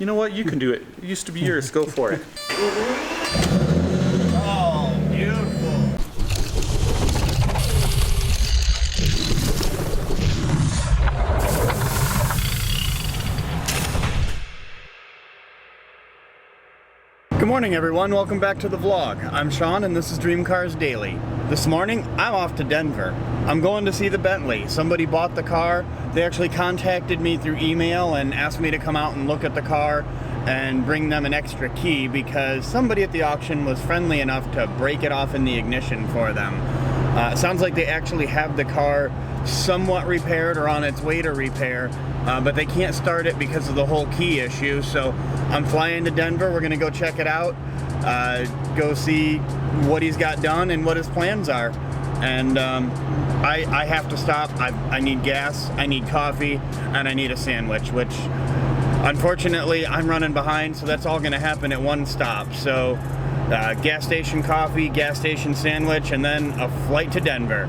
You know what? You can do it. It used to be yours. Go for it. Oh, beautiful. Good morning, everyone. Welcome back to the vlog. I'm Sean and this is Dream Cars Daily. This morning, I'm off to Denver. I'm going to see the Bentley. Somebody bought the car. They actually contacted me through email and asked me to come out and look at the car and bring them an extra key because somebody at the auction was friendly enough to break it off in the ignition for them. It sounds like they actually have the car somewhat repaired or on its way to repair, but they can't start it because of the whole key issue. So I'm flying to Denver. We're gonna go check it out, go see what he's got done and what his plans are. And I have to stop. I need gas, I need coffee, and I need a sandwich, which unfortunately I'm running behind, so that's all gonna happen at one stop. So gas station coffee, gas station sandwich, and then a flight to Denver.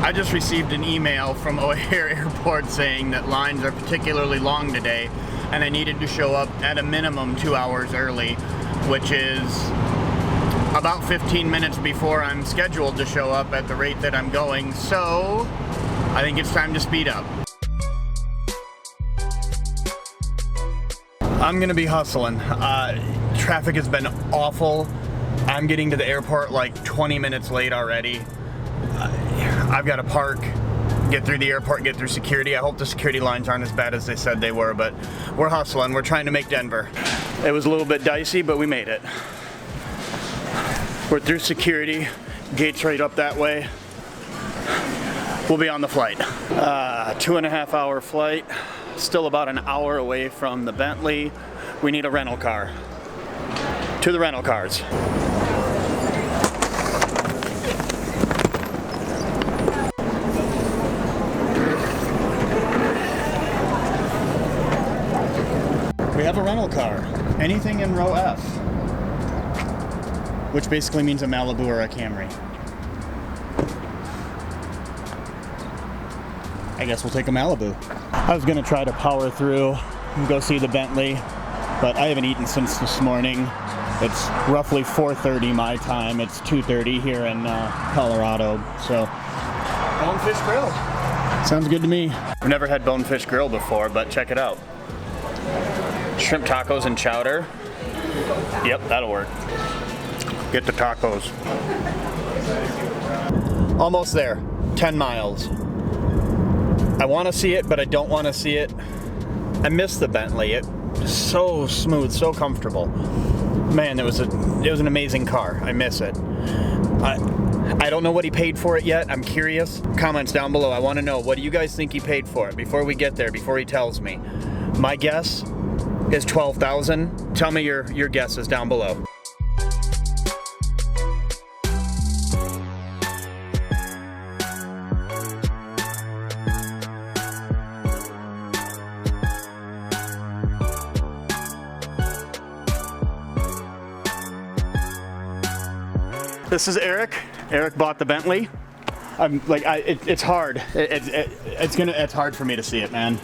I just received an email from O'Hare Airport saying that lines are particularly long today and I needed to show up at a minimum 2 hours early, which is about 15 minutes before I'm scheduled to show up at the rate that I'm going, so I think it's time to speed up. I'm gonna be hustling. Traffic has been awful. I'm getting to the airport like 20 minutes late already. I've got to park, get through the airport, get through security. I hope the security lines aren't as bad as they said they were, but we're hustling. We're trying to make Denver. It was a little bit dicey, but we made it. We're through security, gates right up that way. We'll be on the flight. 2.5 hour flight, still about an hour away from the Bentley. We need a rental car. To the rental cars. We have a rental car, anything in row F, which basically means a Malibu or a Camry. I guess we'll take a Malibu. I was gonna try to power through and go see the Bentley, but I haven't eaten since this morning. It's roughly 4:30 my time. It's 2:30 here in Colorado, so. Bonefish Grill. Sounds good to me. I've never had Bonefish Grill before, but check it out. Shrimp tacos and chowder. Yep, that'll work. Get the tacos. Almost there. 10 miles. I want to see it, but I don't want to see it. I miss the Bentley. It's so smooth, so comfortable. Man, it was an amazing car. I miss it. I don't know what he paid for it yet. I'm curious. Comments down below. I want to know, what do you guys think he paid for it before we get there, before he tells me? My guess is $12,000. Tell me your guesses down below. This is Eric. Eric bought the Bentley. I'm like, it's hard. It's hard for me to see it, man.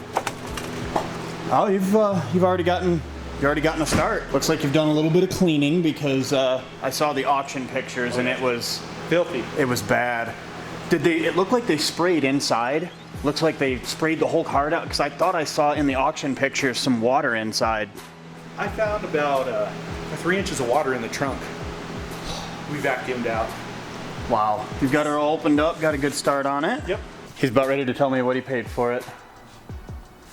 Oh, you've already gotten a start. Looks like you've done a little bit of cleaning because I saw the auction pictures and it was Filthy. It was bad. It looked like they sprayed inside. Looks like they sprayed the whole car out because I thought I saw in the auction pictures some water inside. I found about 3 inches of water in the trunk. We vacuumed out. Wow. You've got her all opened up, got a good start on it. Yep. He's about ready to tell me what he paid for it.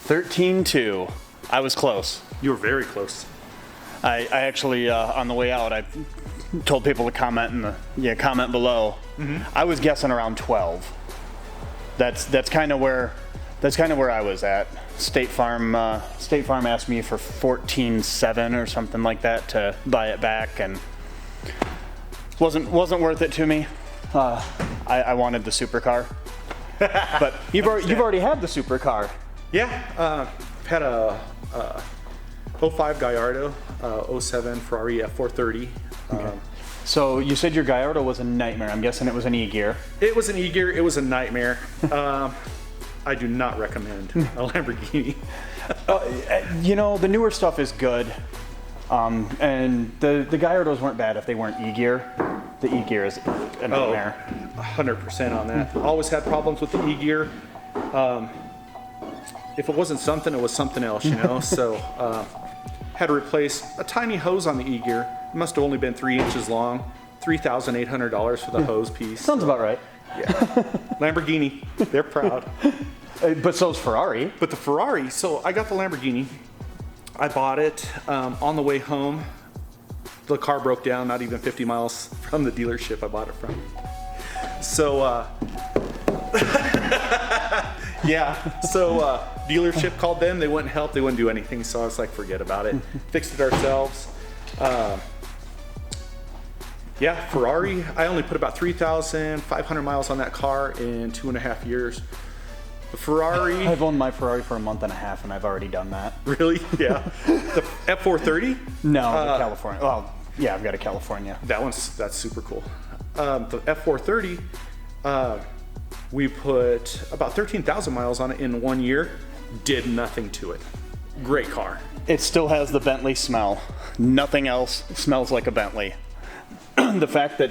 $13,200. I was close. You were very close. I actually, on the way out, I told people to comment comment below. Mm-hmm. I was guessing around 12. That's kind of where I was at. State Farm asked me for $14,700 or something like that to buy it back, and wasn't worth it to me. I wanted the supercar, but you've already had the supercar. Yeah, I've had a '05 Gallardo, '07 Ferrari F430. So you said your Gallardo was a nightmare. I'm guessing it was an E-gear. It was an E-gear. It was a nightmare. I do not recommend a Lamborghini. You know, the newer stuff is good. And the Gallardos weren't bad if they weren't E-gear. The E-gear is a nightmare. 100% on that. Always had problems with the E-gear. If it wasn't something, it was something else, you know? So had to replace a tiny hose on the E-gear. It must have only been 3 inches long. $3,800 for the hose piece. Sounds about right. Yeah. Lamborghini, they're proud. But so's Ferrari. But the Ferrari, so I got the Lamborghini. I bought it on the way home. The car broke down, not even 50 miles from the dealership I bought it from. So, dealership called them. They wouldn't help. They wouldn't do anything. So I was like, forget about it. Fixed it ourselves. Ferrari. I only put about 3,500 miles on that car in 2.5 years. The Ferrari. I've owned my Ferrari for a month and a half, and I've already done that. Really? Yeah. The F430? No, the California. Well, yeah, I've got a California. That's super cool. The F430, we put about 13,000 miles on it in 1 year. Did nothing to it. Great car. It still has the Bentley smell. Nothing else smells like a Bentley. The fact that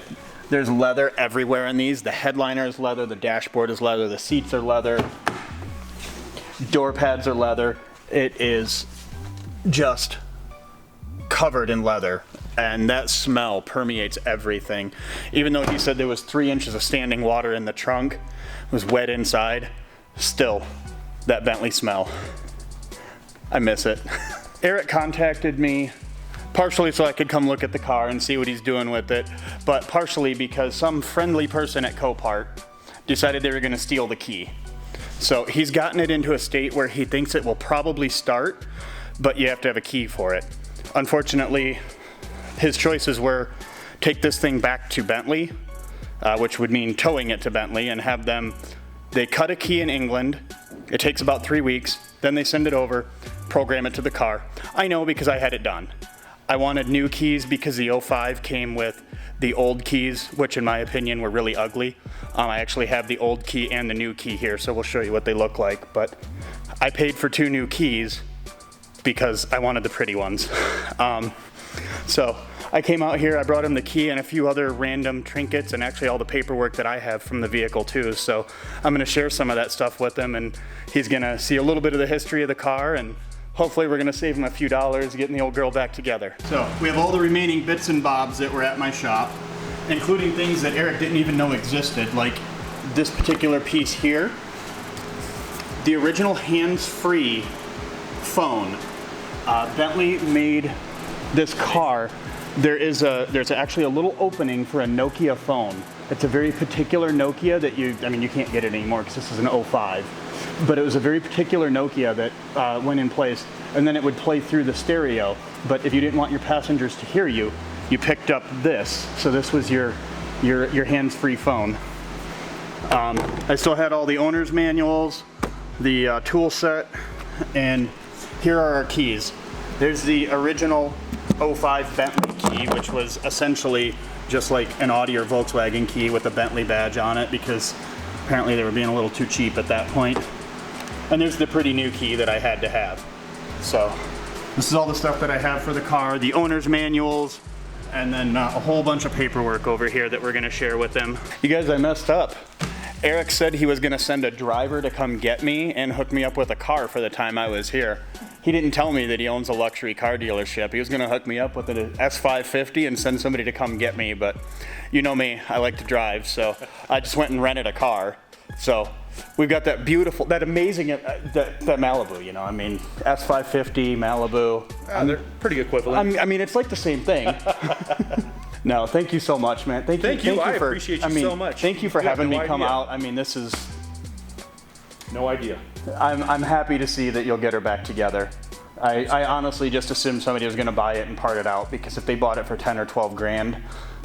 there's leather everywhere in these. The headliner is leather, the dashboard is leather, the seats are leather, door pads are leather. It is just covered in leather, and that smell permeates everything. Even though he said there was 3 inches of standing water in the trunk, it was wet inside, still that Bentley smell. I miss it. Eric contacted me partially so I could come look at the car and see what he's doing with it, but partially because some friendly person at Copart decided they were going to steal the key. So he's gotten it into a state where he thinks it will probably start, but you have to have a key for it. Unfortunately, his choices were take this thing back to Bentley, which would mean towing it to Bentley and have them, they cut a key in England. It takes about 3 weeks. Then they send it over, program it to the car. I know because I had it done. I wanted new keys because the 05 came with the old keys, which in my opinion were really ugly. I actually have the old key and the new key here, so we'll show you what they look like. But I paid for 2 new keys because I wanted the pretty ones. So I came out here, I brought him the key and a few other random trinkets and actually all the paperwork that I have from the vehicle too. So I'm gonna share some of that stuff with him, and he's gonna see a little bit of the history of the car, and hopefully we're gonna save him a few dollars getting the old girl back together. So we have all the remaining bits and bobs that were at my shop, including things that Eric didn't even know existed, like this particular piece here. The original hands-free phone. Bentley made this car. There's actually a little opening for a Nokia phone. It's a very particular Nokia that you can't get it anymore because this is an 05. But it was a very particular Nokia that went in place, and then it would play through the stereo. But if you didn't want your passengers to hear you, you picked up this. So this was your hands-free phone. I still had all the owner's manuals, the tool set, and here are our keys. There's the original 05 Bentley key, which was essentially just like an Audi or Volkswagen key with a Bentley badge on it because apparently they were being a little too cheap at that point. And there's the pretty new key that I had to have. So this is all the stuff that I have for the car, the owner's manuals, and then a whole bunch of paperwork over here that we're gonna share with them. You guys, I messed up. Eric said he was gonna send a driver to come get me and hook me up with a car for the time I was here. He didn't tell me that he owns a luxury car dealership. He was gonna hook me up with an S550 and send somebody to come get me, but you know me, I like to drive, so I just went and rented a car. So we've got that beautiful, that amazing, that Malibu, you know, I mean, S550, Malibu. They're pretty equivalent. I mean, it's like the same thing. No, thank you so much, man. Thank you. I appreciate you so much. Thank you for having me come out. I mean, this is... No idea. I'm happy to see that you'll get her back together. I honestly just assumed somebody was gonna buy it and part it out, because if they bought it for 10 or 12 grand,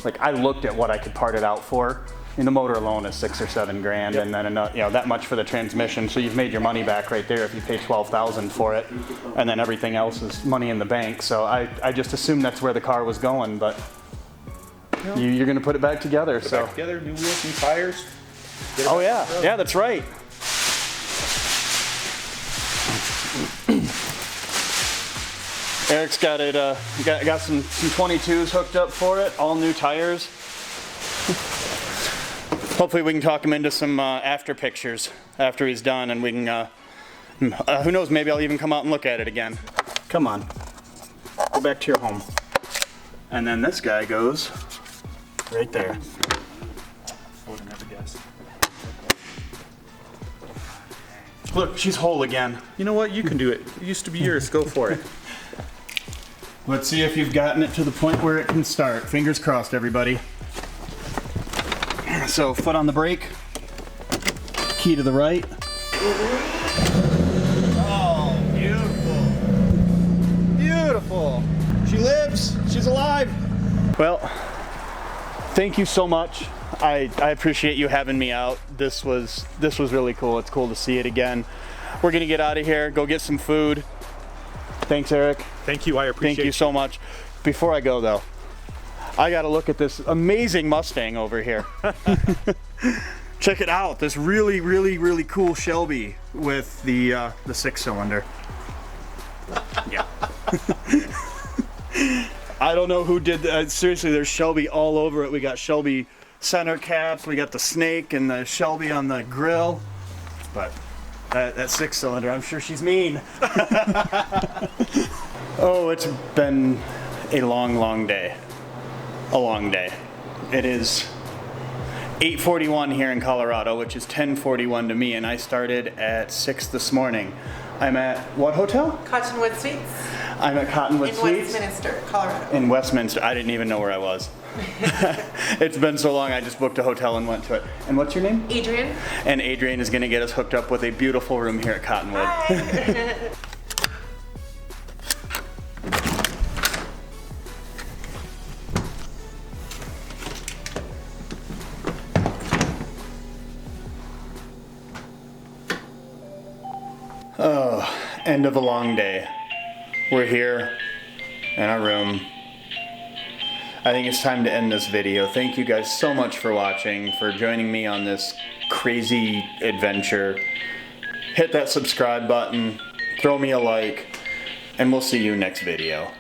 like I looked at what I could part it out for, And the motor alone is 6 or 7 grand, Yep. and then you know, that much for the transmission. So you've made your money back right there if you pay $12,000 for it, and then everything else is money in the bank. So I just assumed that's where the car was going, but you're gonna put it back together. Put it back together, new wheels, new tires. Get it Oh back yeah, on the road. yeah, that's right. Eric's got it. Got some 22s hooked up for it. All new tires. Hopefully we can talk him into some after pictures after he's done, and we can. Who knows? Maybe I'll even come out and look at it again. Come on, go back to your home. And then this guy goes right there. I would have never guessed. Look, she's whole again. You know what? You can do it. It used to be yours. Go for it. Let's see if you've gotten it to the point where it can start. Fingers crossed, everybody. So, foot on the brake. Key to the right. Oh, beautiful. Beautiful. She lives. She's alive. Well, thank you so much. I appreciate you having me out. This was really cool. It's cool to see it again. We're gonna get out of here, go get some food. Thanks, Eric. Thank you. I appreciate it. Thank you so much. Before I go though, I gotta look at this amazing Mustang over here. Check it out. This really, really, really cool Shelby with the 6-cylinder. Yeah. I don't know who did that. Seriously, there's Shelby all over it. We got Shelby center caps, we got the snake and the Shelby on the grill. But that 6-cylinder, I'm sure she's mean. Oh, it's been a long, long day. A long day. It is 8:41 here in Colorado, which is 10:41 to me, and I started at 6 this morning. I'm at what hotel? Cottonwood Suites I'm at Cottonwood in Suites. Westminster, Colorado. In Westminster. I didn't even know where I was. It's been so long, I just booked a hotel and went to it. And what's your name? Adrian. And Adrian is going to get us hooked up with a beautiful room here at Cottonwood. Hi. Oh, end of a long day. We're here in our room. I think it's time to end this video. Thank you guys so much for watching, for joining me on this crazy adventure. Hit that subscribe button, throw me a like, and we'll see you next video.